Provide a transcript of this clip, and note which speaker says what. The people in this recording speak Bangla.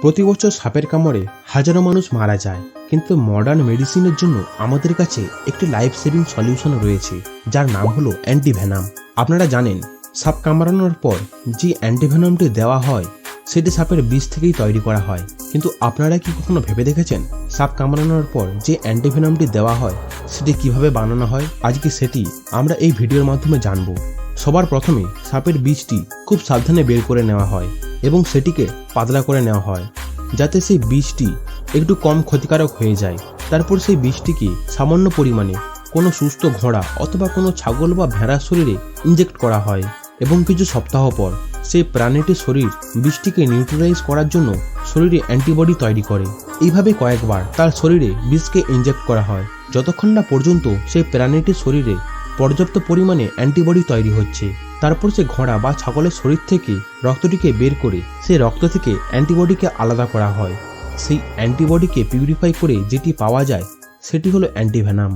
Speaker 1: প্রতি বছর সাপের কামড়ে হাজারো মানুষ মারা যায়, কিন্তু মডার্ন মেডিসিনের জন্য আমাদের কাছে একটি লাইফ সেভিং সলিউশন রয়েছে, যার নাম হলো অ্যান্টিভেনাম। আপনারা জানেন, সাপ কামড়ানোর পর যে অ্যান্টিভেনামটি দেওয়া হয় সেটি সাপের বিষ থেকেই তৈরি করা হয়। কিন্তু আপনারা কি কখনো ভেবে দেখেছেন সাপ কামড়ানোর পর যে অ্যান্টিভেনামটি দেওয়া হয় সেটি কিভাবে বানানো হয়? আজকে সেটি আমরা এই ভিডিওর মাধ্যমে জানব। সবার প্রথমে সাপের বীজটি খুব সাবধানে বের করে নেওয়া হয় এবং সেটিকে পাতলা করে নেওয়া হয়, যাতে সেই বীজটি একটু কম ক্ষতিকারক হয়ে যায়। তারপর সেই বীজটিকে সামান্য পরিমাণে কোনো সুস্থ ঘোড়া অথবা কোনো ছাগল বা ভেড়ার শরীরে ইনজেক্ট করা হয় এবং কিছু সপ্তাহ পর সেই প্রাণীটির শরীর বীজটিকে নিউট্রালাইজ করার জন্য শরীরে অ্যান্টিবডি তৈরি করে। এইভাবে কয়েকবার তার শরীরে বীজকে ইনজেক্ট করা হয়, যতক্ষণ না পর্যন্ত সেই প্রাণীটির শরীরে পর্যাপ্ত পরিমাণে অ্যান্টিবডি তৈরি হচ্ছে। তারপর সে ঘোড়া বা ছাগলের শরীর থেকে রক্তটিকে বের করে সেই রক্ত থেকে অ্যান্টিবডিকে আলাদা করা হয়। সেই অ্যান্টিবডিকে পিউরিফাই করে যেটি পাওয়া যায় সেটি হলো অ্যান্টিভেনাম।